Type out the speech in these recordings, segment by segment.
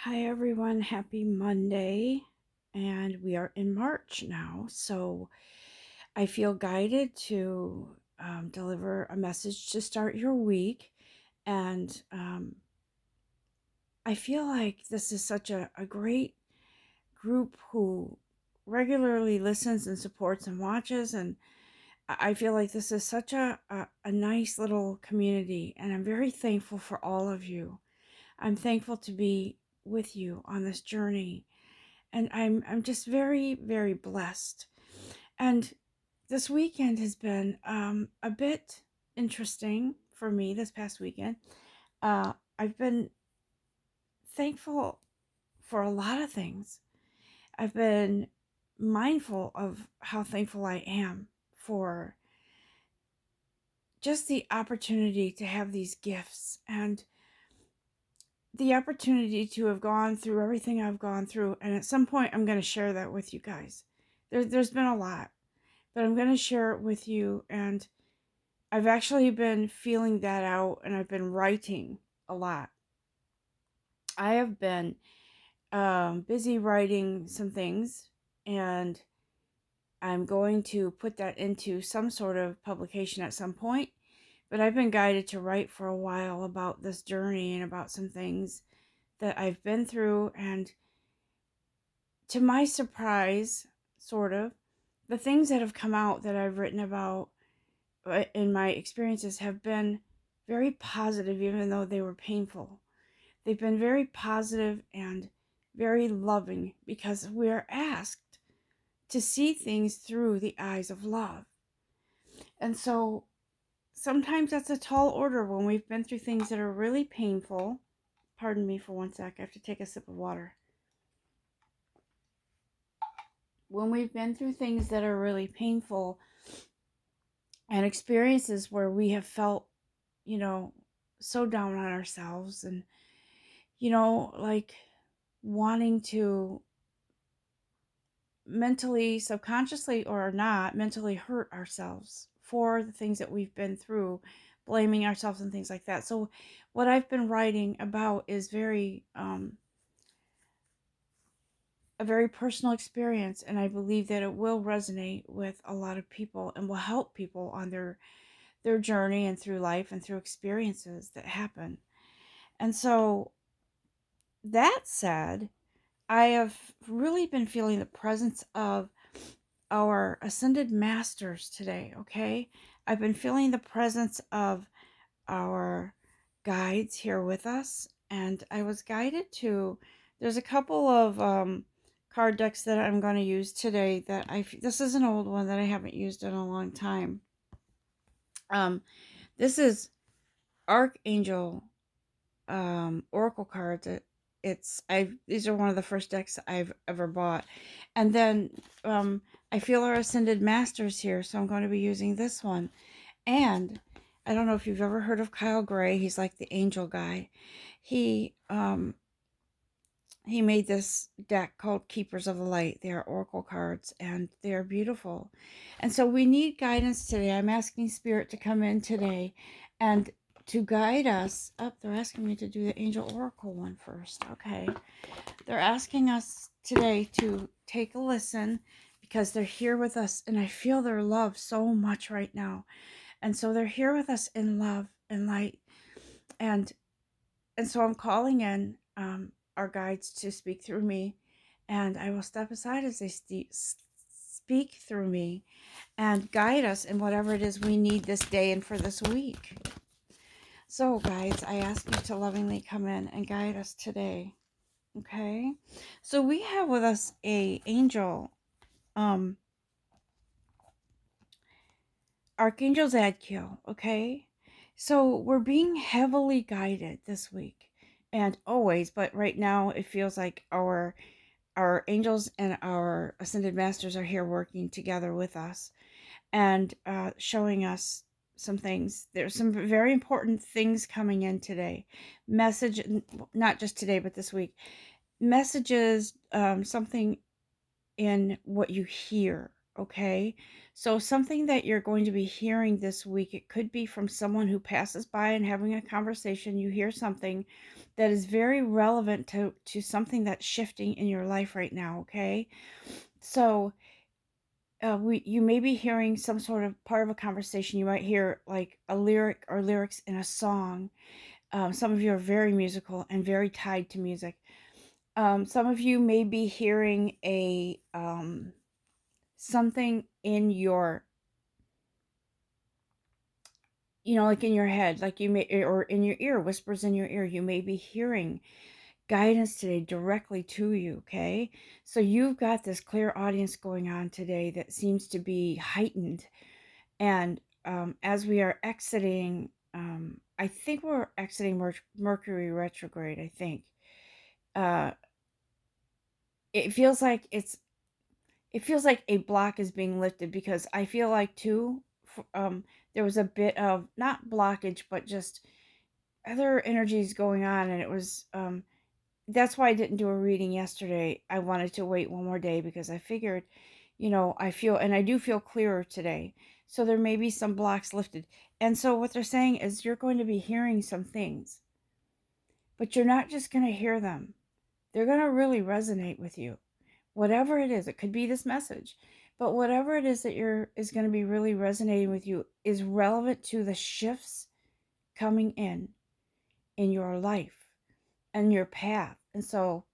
Hi, everyone. Happy Monday. And we are in March now. So I feel guided to deliver a message to start your week. And I feel like this is such a great group who regularly listens and supports and watches. And I feel like this is such a nice little community. And I'm very thankful for all of you. I'm thankful to be with you on this journey, and I'm just very, very blessed. And this weekend has been a bit interesting for me. This past weekend, I've been thankful for a lot of things. I've been mindful of how thankful I am for just the opportunity to have these gifts and the opportunity to have gone through everything I've gone through. And at some point, I'm going to share that with you guys. There's been a lot, but I'm going to share it with you. And I've actually been feeling that out, and I've been writing a lot. I have been busy writing some things, and I'm going to put that into some sort of publication at some point. But I've been guided to write for a while about this journey and about some things that I've been through. And to my surprise, sort of, the things that have come out that I've written about in my experiences have been very positive, even though they were painful. They've been very positive and very loving because we are asked to see things through the eyes of love. And so sometimes that's a tall order when we've been through things that are really painful. Pardon me for one sec, I have to take a sip of water. When we've been through things that are really painful and experiences where we have felt, you know, so down on ourselves and, like wanting to mentally, subconsciously or not, mentally hurt ourselves for the things that we've been through, blaming ourselves and things like that. So, what I've been writing about is a very personal experience, and I believe that it will resonate with a lot of people and will help people on their journey and through life and through experiences that happen. And so, that said, I have really been feeling the presence of our ascended masters today, okay? I've been feeling the presence of our guides here with us, and I was guided to. There's a couple of card decks that I'm going to use today that this is an old one that I haven't used in a long time. This is Archangel oracle cards. These are one of the first decks I've ever bought. And then I feel our ascended masters here, so I'm going to be using this one. And I don't know if you've ever heard of Kyle Gray. He's like the angel guy. He he made this deck called Keepers of the Light. They are oracle cards, and they are beautiful. And so we need guidance today. I'm asking Spirit to come in today and to guide us. Oh, they're asking me to do the Angel Oracle one first. Okay. They're asking us today to take a listen because they're here with us, and I feel their love so much right now. And so they're here with us in love and light. And so I'm calling in our guides to speak through me, and I will step aside as they speak through me and guide us in whatever it is we need this day and for this week. So, guides, I ask you to lovingly come in and guide us today. Okay? So we have with us a angel, Archangel Zadkiel, okay? So we're being heavily guided this week and always, but right now it feels like our angels and our ascended masters are here working together with us and showing us some things. There's some very important things coming in today. Message, not just today, but this week. Messages, something in what you hear. Okay, so something that you're going to be hearing this week, it could be from someone who passes by and having a conversation. You hear something that is very relevant to something that's shifting in your life right now. Okay, so you may be hearing some sort of part of a conversation. You might hear like a lyric or lyrics in a song. Some of you are very musical and very tied to music. Some of you may be hearing a something in your, like in your head, like you may, or in your ear, whispers in your ear. You may be hearing guidance today directly to you. Okay, so you've got this clear audience going on today that seems to be heightened. And as we are exiting, I think we're exiting Mercury retrograde. I think uh, it feels like a block is being lifted, because I feel like too, there was a bit of not blockage, but just other energies going on, and it was that's why I didn't do a reading yesterday. I wanted to wait one more day because I figured, I feel, and I do feel clearer today. So there may be some blocks lifted. And so what they're saying is you're going to be hearing some things, but you're not just going to hear them. They're going to really resonate with you. Whatever it is, it could be this message, but whatever it is that is going to be really resonating with you is relevant to the shifts coming in your life and your path. And so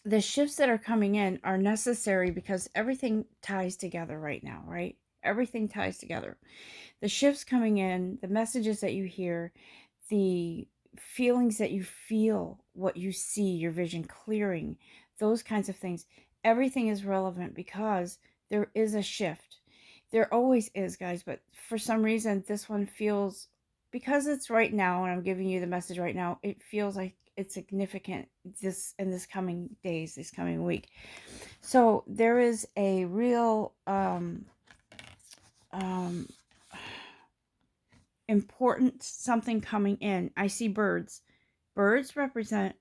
the shifts that are coming in are necessary because everything ties together right now, right? Everything ties together. The shifts coming in, the messages that you hear, the feelings that you feel, what you see, your vision clearing, those kinds of things. Everything is relevant because there is a shift. There always is, guys, but for some reason, this one feels, because it's right now, and I'm giving you the message right now, it feels like it's significant this coming days, this coming week. So there is a real um important something coming in. I see birds. Birds represent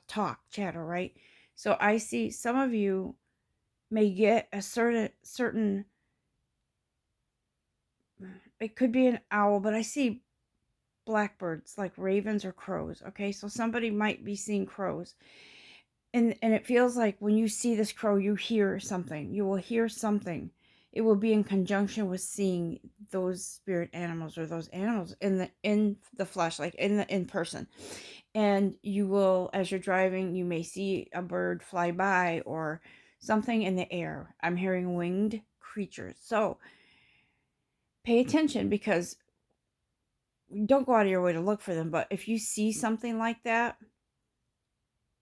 talk, chatter, right? So I see some of you may get a certain, it could be an owl, but I see blackbirds like ravens or crows. Okay, so somebody might be seeing crows. And it feels like when you see this crow, you hear something. You will hear something. It will be in conjunction with seeing those spirit animals, or those animals in the flesh, like in person. And you will, as you're driving, you may see a bird fly by or something in the air. I'm hearing winged creatures. So pay attention, because don't go out of your way to look for them. But if you see something like that,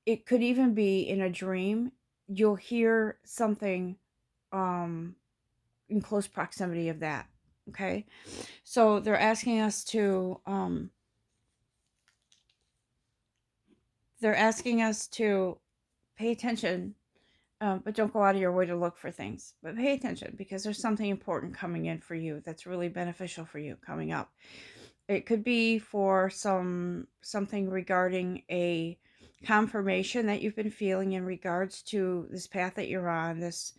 it could even be in a dream. You'll hear something um in close proximity of that. Okay, so they're asking us to pay attention, but don't go out of your way to look for things. But pay attention, because there's something important coming in for you that's really beneficial for you coming up. It could be for something regarding a confirmation that you've been feeling in regards to this path that you're on. This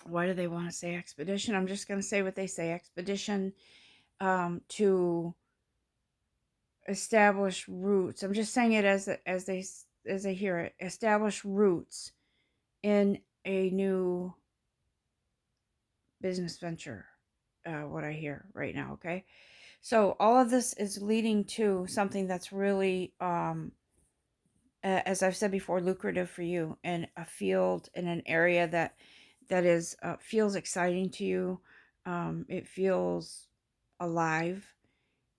why do they want to say expedition? I'm just going to say what they say: expedition, to establish roots. I'm just saying it as they hear it. Establish roots in a new business venture. What I hear right now. Okay, so all of this is leading to something that's really, as I've said before, lucrative for you, in a field, in an area that is feels exciting to you. It feels alive,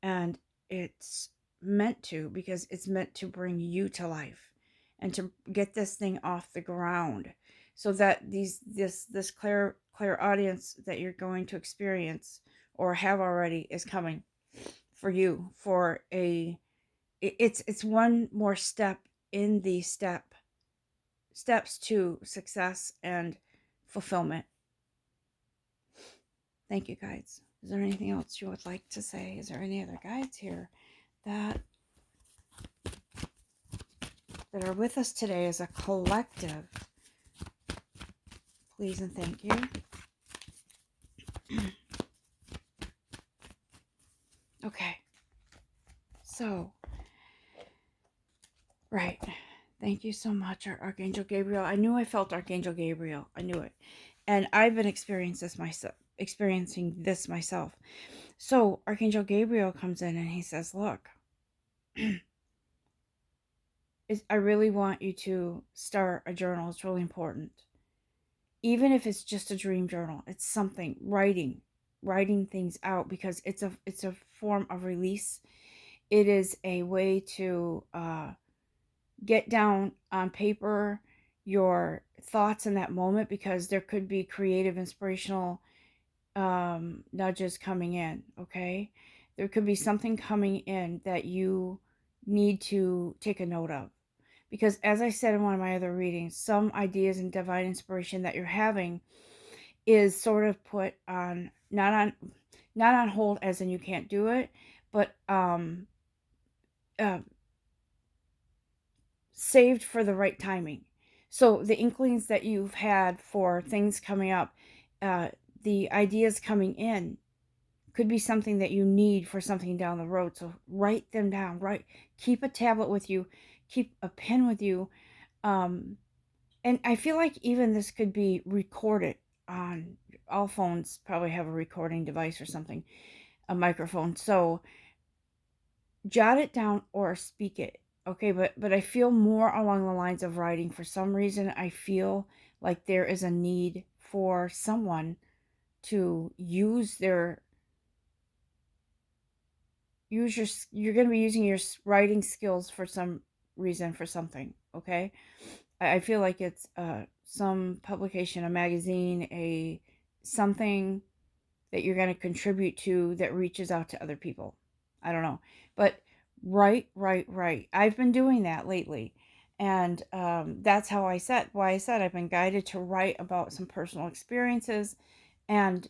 and it's meant to, because it's meant to bring you to life and to get this thing off the ground, so that this clear audience that you're going to experience or have already is coming for you, for it's one more step in the steps to success and fulfillment. Thank you, guides. Is there anything else you would like to say? Is there any other guides here that are with us today as a collective? please, and thank you. Okay. So, right. Thank you so much, Archangel Gabriel. I knew I felt Archangel Gabriel. I knew it. And I've been experiencing this myself. So Archangel Gabriel comes in and he says, look, I really want you to start a journal. It's really important. Even if it's just a dream journal, it's something, writing things out, because it's a form of release. It is a way to get down on paper your thoughts in that moment, because there could be creative, inspirational nudges coming in. Okay, there could be something coming in that you need to take a note of, because as I said in one of my other readings, some ideas and divine inspiration that you're having is sort of put on, not on hold as in you can't do it, but uh, saved for the right timing. So the inklings that you've had for things coming up, uh, the ideas coming in, could be something that you need for something down the road. So write them down. Keep a tablet with you, keep a pen with you. And I feel like even this could be recorded on, all phones probably have a recording device or something, a microphone. So jot it down or speak it. Okay, but I feel more along the lines of writing. For some reason, I feel like there is a need for someone to use you're going to be using your writing skills for some reason, for something. Okay, I feel like it's some publication, a magazine, a something that you're going to contribute to that reaches out to other people. I don't know, but right. I've been doing that lately, and that's how why I said I've been guided to write about some personal experiences, and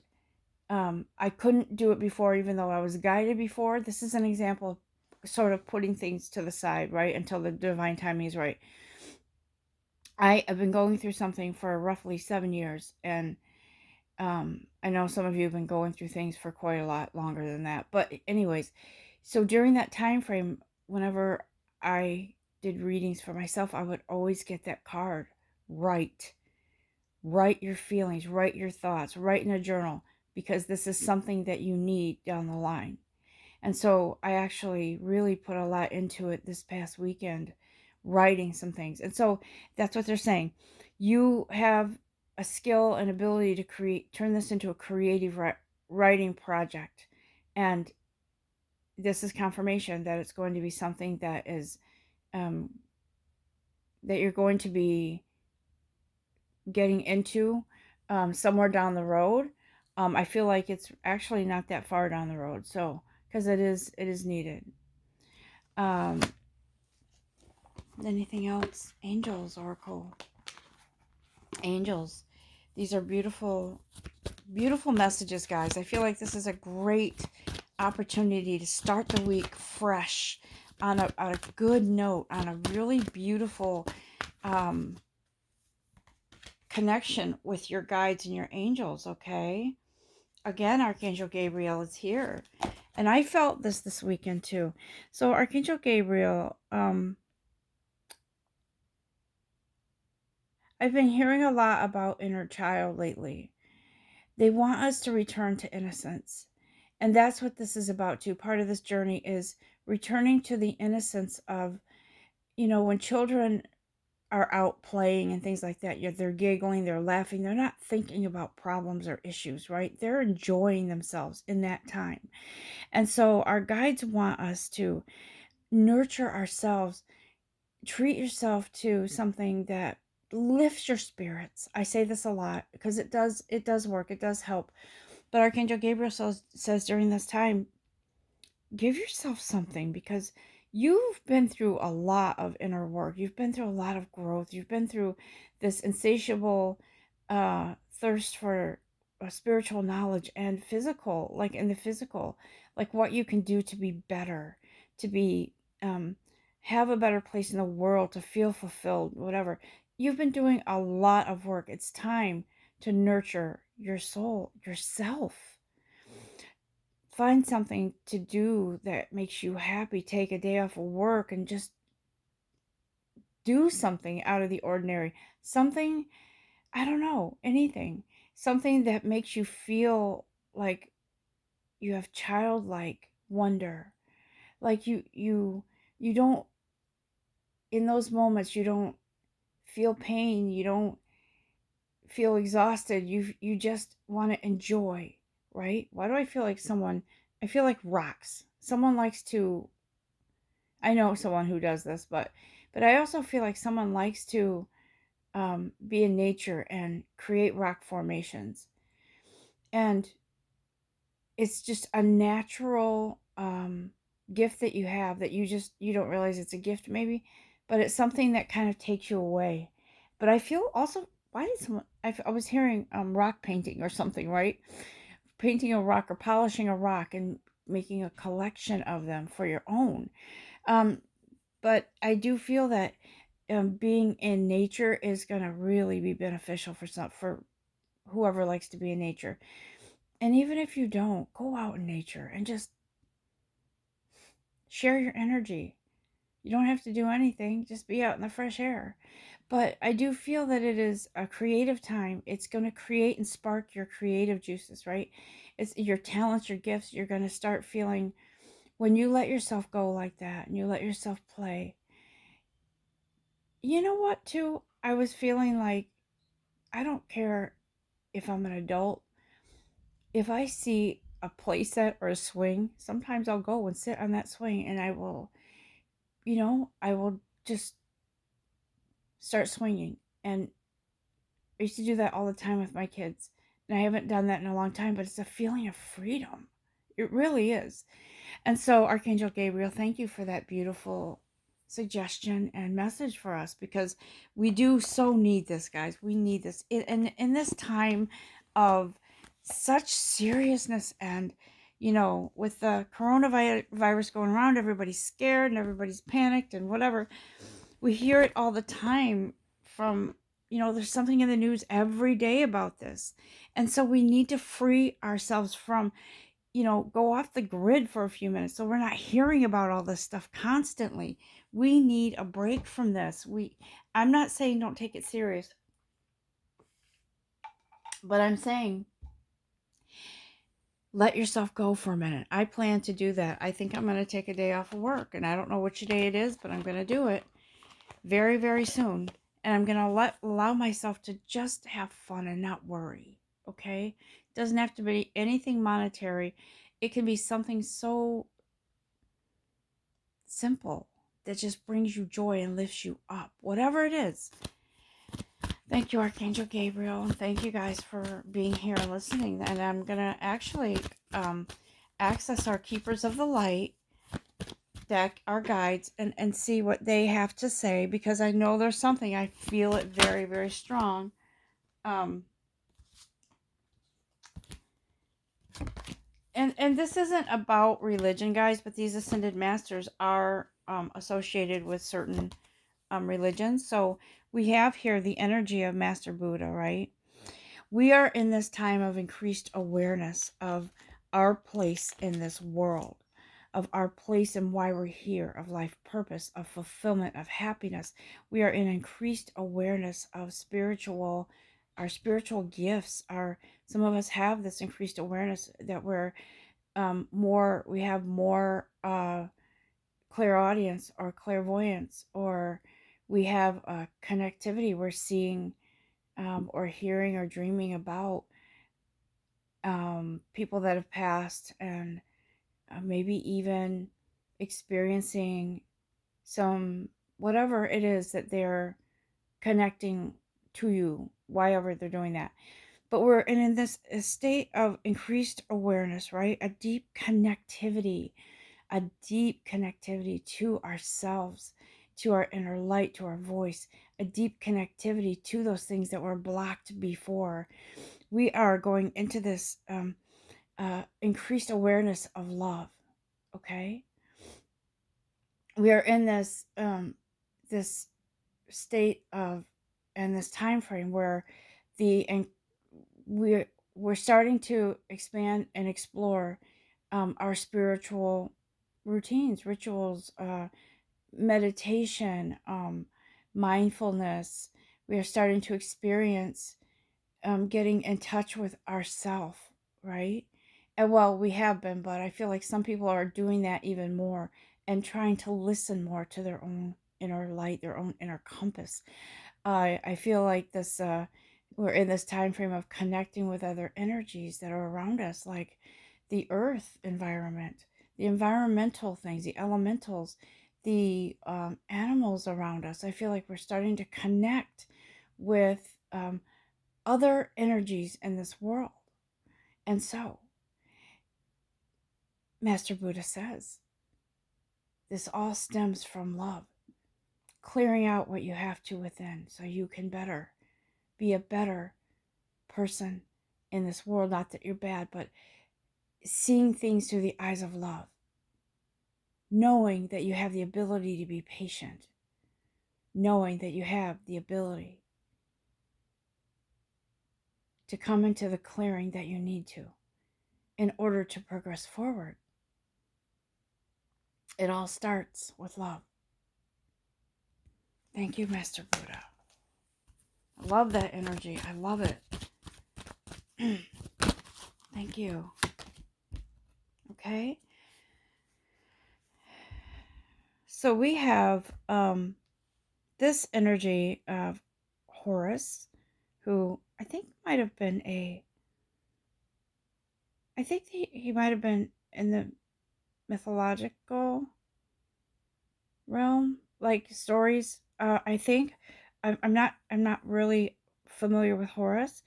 I couldn't do it before, even though I was guided before. This is an example of sort of putting things to the side, right, until the divine timing is right. I have been going through something for roughly 7 years, and I know some of you have been going through things for quite a lot longer than that. But anyways, so during that time frame, whenever I did readings for myself, I would always get that card. Write. Write your feelings, write your thoughts, write in a journal, because this is something that you need down the line. And so I actually really put a lot into it this past weekend, writing some things. And so that's what they're saying. You have a skill and ability to turn this into a creative writing project. And this is confirmation that it's going to be something that is, that you're going to be getting into somewhere down the road. I feel like it's actually not that far down the road. So, because it is needed. Um, anything else? Angels, Oracle. Angels. These are beautiful, beautiful messages, guys. I feel like this is a great opportunity to start the week fresh on a good note, on a really beautiful connection with your guides and your angels, okay? Again, Archangel Gabriel is here. And I felt this weekend too. So Archangel Gabriel, I've been hearing a lot about inner child lately. They want us to return to innocence. And that's what this is about too. Part of this journey is returning to the innocence of, when children are out playing and things like that, they're giggling, they're laughing, they're not thinking about problems or issues, right? They're enjoying themselves in that time. And so our guides want us to nurture ourselves, treat yourself to something that lifts your spirits. I say this a lot because it does work, it does help. But Archangel Gabriel says during this time, give yourself something, because you've been through a lot of inner work. You've been through a lot of growth. You've been through this insatiable thirst for spiritual knowledge and physical, like in the physical, like what you can do to be better, to be have a better place in the world, to feel fulfilled, whatever. You've been doing a lot of work. It's time to nurture your soul, yourself. Find something to do that makes you happy. Take a day off of work and just do something out of the ordinary. Something, I don't know, anything. Something that makes you feel like you have childlike wonder. Like you don't, in those moments you don't feel pain, you don't feel exhausted. You just want to enjoy, right? Why do I feel like someone, I feel like rocks. Someone likes to, I know someone who does this, but I also feel like someone likes to be in nature and create rock formations. And it's just a natural gift that you have that you don't realize it's a gift maybe, but it's something that kind of takes you away. But I feel also, why did someone, I was hearing rock painting or something, right? Painting a rock or polishing a rock and making a collection of them for your own. Um, but I do feel that being in nature is going to really be beneficial for whoever likes to be in nature. And even if you don't, go out in nature and just share your energy. You don't have to do anything, just be out in the fresh air. But I do feel that it is a creative time. It's going to create and spark your creative juices, right? It's your talents, your gifts. You're going to start feeling, when you let yourself go like that and you let yourself play. You know what, too? I was feeling like, I don't care if I'm an adult. If I see a playset or a swing, sometimes I'll go and sit on that swing and I will, I will just start swinging. And I used to do that all the time with my kids. And I haven't done that in a long time, but it's a feeling of freedom. It really is. And so, Archangel Gabriel, thank you for that beautiful suggestion and message for us, because we do so need this, guys. We need this. And in this time of such seriousness and, with the coronavirus going around, everybody's scared and everybody's panicked and whatever. We hear it all the time from, there's something in the news every day about this. And so we need to free ourselves from, go off the grid for a few minutes so we're not hearing about all this stuff constantly. We need a break from this. I'm not saying don't take it serious, but I'm saying let yourself go for a minute. I plan to do that. I think I'm going to take a day off of work, and I don't know which day it is, but I'm going to do it very, very soon. And I'm going to allow myself to just have fun and not worry. Okay? It doesn't have to be anything monetary. It can be something so simple that just brings you joy and lifts you up. Whatever it is. Thank you, Archangel Gabriel. And thank you guys for being here and listening. And I'm going to actually access our Keepers of the Light deck, our guides, and see what they have to say, because I know there's something. I feel it very, very strong. And this isn't about religion, guys, but these ascended masters are associated with certain religions. So we have here the energy of Master Buddha, right? We are in this time of increased awareness of our place in this world, of our place and why we're here, of life purpose, of fulfillment, of happiness. We are in increased awareness of our spiritual gifts. Some of us have this increased awareness that we have more clairaudience or clairvoyance, or we have a connectivity. We're seeing or hearing or dreaming about people that have passed, and maybe even experiencing some, whatever it is that they're connecting to you, why they're doing that. But we're in this state of increased awareness, right? A deep connectivity to ourselves, to our inner light, to our voice, a deep connectivity to those things that were blocked before. We are going into this increased awareness of love. Okay, we are in this state of, and this time frame where the we're starting to expand and explore our spiritual routines, rituals, meditation, mindfulness. We are starting to experience getting in touch with ourself, right? And well, we have been, but I feel like some people are doing that even more and trying to listen more to their own inner light, their own inner compass. I feel like this we're in this time frame of connecting with other energies that are around us, like the earth environment, the environmental things, the elementals, the animals around us. I feel like we're starting to connect with other energies in this world. And so, Master Buddha says, this all stems from love, clearing out what you have to within so you can be a better person in this world. Not that you're bad, but seeing things through the eyes of love, knowing that you have the ability to be patient, knowing that you have the ability to come into the clearing that you need to in order to progress forward. It all starts with love. Thank you, Master Buddha. I love that energy. I love it. Thank you. Okay. So we have this energy of Horus, who I think might have been I think he might have been in the mythological realm, like stories. I think I'm not really familiar with Horus,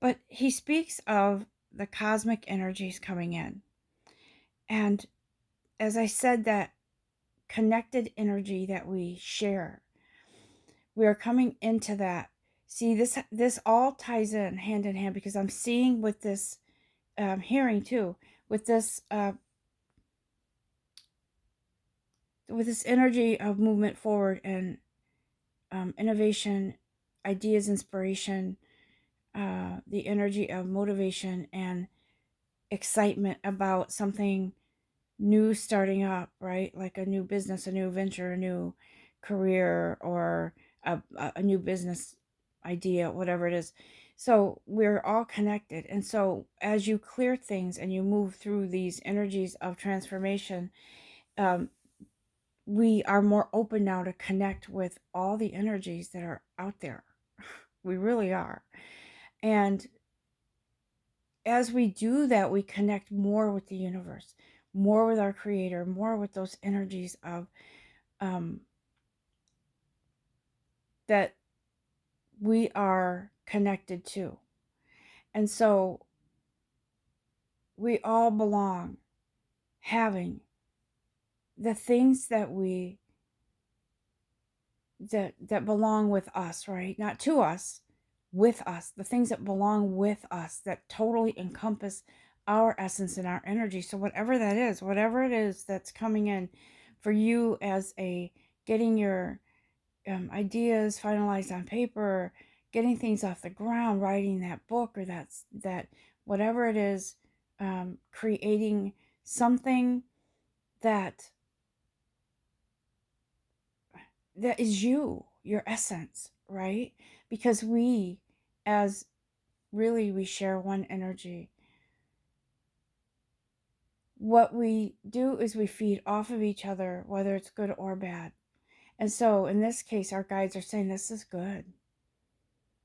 but he speaks of the cosmic energies coming in, and as I said, that connected energy that we share, we are coming into that. See, this all ties in hand, because I'm seeing with this hearing too, with this energy of movement forward and innovation, ideas, inspiration, the energy of motivation and excitement about something new starting up, right? Like a new business, a new venture, a new career, or a new business idea, whatever it is. So we're all connected. And so as you clear things and you move through these energies of transformation, um, we are more open now to connect with all the energies that are out there. We really are. And as we do that, we connect more with the universe, more with our creator, more with those energies of that we are connected to. And so we all belong having the things that that belong with us, right? Not to us, with us, the things that belong with us that totally encompass our essence and our energy. So whatever it is that's coming in for you as a getting your ideas finalized on paper, getting things off the ground, writing that book, or that whatever it is, creating something that is you, your essence, right? Because we, as really, we share one energy. What we do is we feed off of each other, whether it's good or bad. And so in this case, our guides are saying this is good.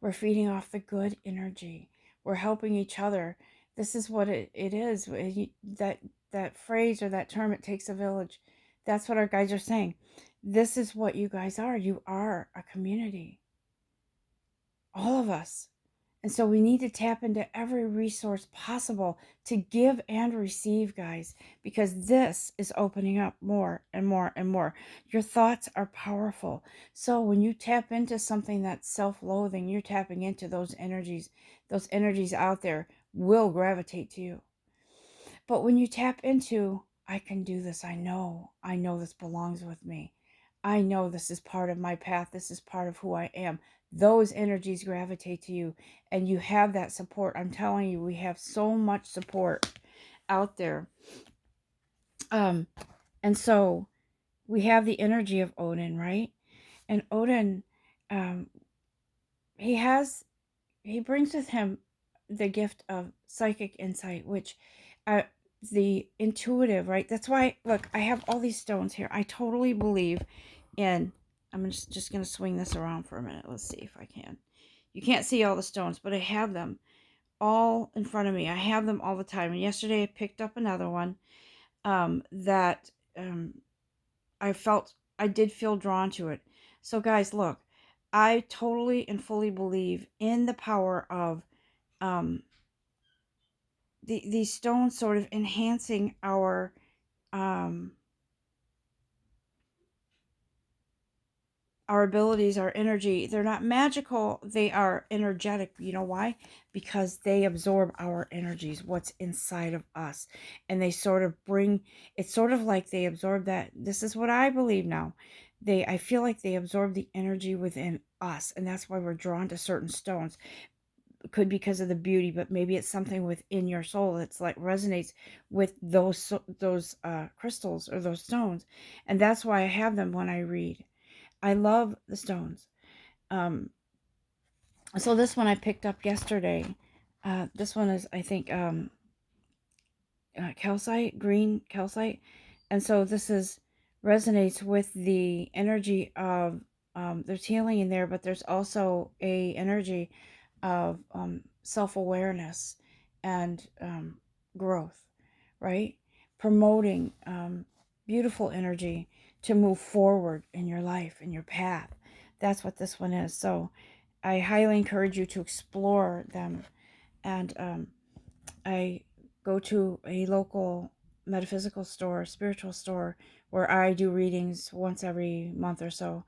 We're feeding off the good energy. We're helping each other. This is what it is. That phrase or that term, it takes a village. That's what our guides are saying. This is what you guys are. You are a community. All of us. And so we need to tap into every resource possible to give and receive, guys, because this is opening up more and more and more. Your thoughts are powerful. So when you tap into something that's self-loathing, you're tapping into those energies. Those energies out there will gravitate to you. But when you tap into, I can do this, I know this belongs with me. I know this is part of my path. This is part of who I am. Those energies gravitate to you and you have that support. I'm telling you, we have so much support out there. Um, and so we have the energy of Odin, right? And Odin, um, he has he brings with him the gift of psychic insight, which uh, the intuitive, right? That's why, look, I have all these stones here. I totally believe in, I'm just going to swing this around for a minute. Let's see if I can. You can't see all the stones, but I have them all in front of me. I have them all the time. And yesterday I picked up another one that I felt, I did feel drawn to it. So, guys, look, I totally and fully believe in the power of um, these stones sort of enhancing um, our abilities, our energy. They're not magical, they are energetic. You know why? Because they absorb our energies, what's inside of us. And they sort of bring, it's sort of like they absorb that. This is what I believe now. I feel like they absorb the energy within us. And that's why we're drawn to certain stones. It could be because of the beauty, but maybe it's something within your soul that's like resonates with those crystals or those stones. And that's why I have them when I read. I love the stones. Um, so this one I picked up yesterday. This one is, I think, calcite, green calcite, and so this is resonates with the energy of there's healing in there, but there's also a energy of self-awareness and growth, right? Promoting beautiful energy to move forward in your life, in your path. That's what this one is. So I highly encourage you to explore them. And I go to a local metaphysical store, spiritual store, where I do readings once every month or so.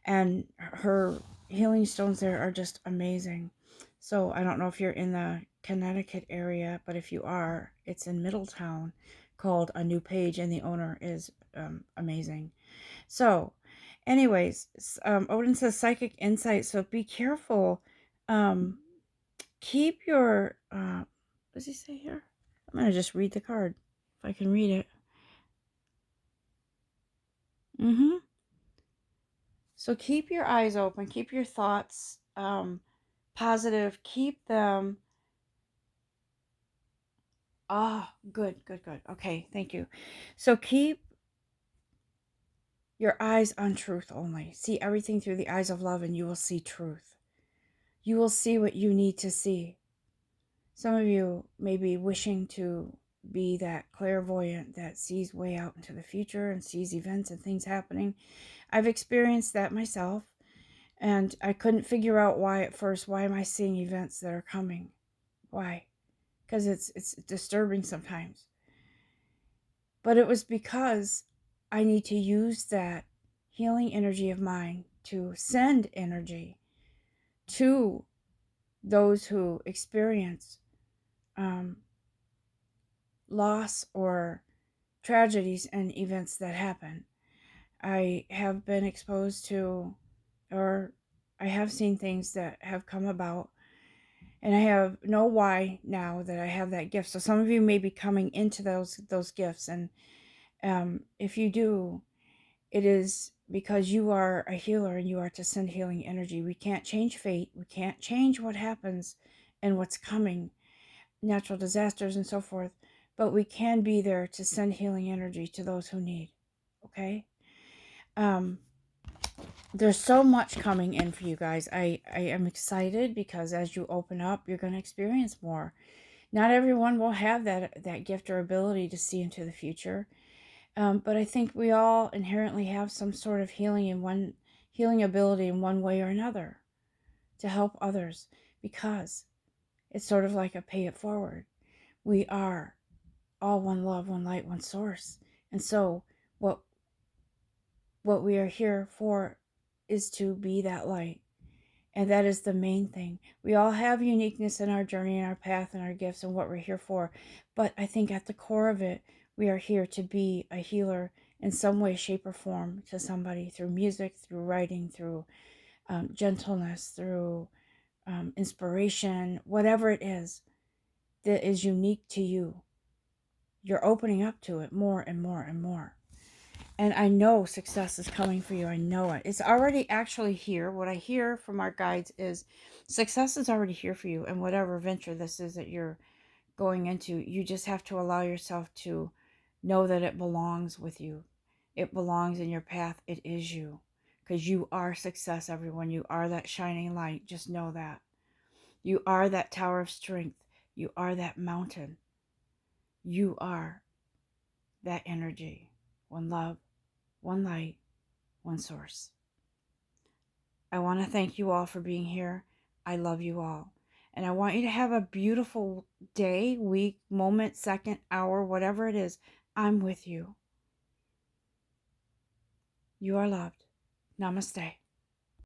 And her healing stones there are just amazing. So I don't know if you're in the Connecticut area, but if you are, it's in Middletown, called A New Page, and the owner is amazing. So, anyways, Odin says psychic insight. So be careful. Um, keep your. What does he say here? I'm gonna just read the card if I can read it. Mm-hmm. So keep your eyes open. Keep your thoughts positive. Keep them. Ah, good, good, good. Okay, thank you. So keep your eyes on truth only. See everything through the eyes of love, and you will see truth. You will see what you need to see. Some of you may be wishing to be that clairvoyant that sees way out into the future and sees events and things happening. I've experienced that myself, and I couldn't figure out why at first. Why am I seeing events that are coming? Why? Because it's disturbing sometimes. But it was because I need to use that healing energy of mine to send energy to those who experience um, loss or tragedies and events that happen. I have been exposed to, or I have seen things that have come about, and I have know why now that I have that gift. So some of you may be coming into those gifts, and if you do, it is because you are a healer and you are to send healing energy. We can't change fate. We can't change what happens and what's coming, natural disasters and so forth, but we can be there to send healing energy to those who need. Okay? Um, there's so much coming in for you guys. I am excited because as you open up, you're going to experience more. Not everyone will have that gift or ability to see into the future. But I think we all inherently have some sort of healing ability in one way or another to help others, because it's sort of like a pay it forward. We are all one love, one light, one source. And so what we are here for is to be that light. And that is the main thing. We all have uniqueness in our journey and our path and our gifts and what we're here for. But I think at the core of it, we are here to be a healer in some way, shape, or form to somebody through music, through writing, through gentleness, through inspiration, whatever it is that is unique to you. You're opening up to it more and more and more. And I know success is coming for you. I know it. It's already actually here. What I hear from our guides is success is already here for you. And whatever venture this is that you're going into, you just have to allow yourself to know that it belongs with you. It belongs in your path. It is you. Because you are success, everyone. You are that shining light. Just know that. You are that tower of strength. You are that mountain. You are that energy. One love, one light, one source. I want to thank you all for being here. I love you all. And I want you to have a beautiful day, week, moment, second, hour, whatever it is. I'm with you. You are loved. Namaste.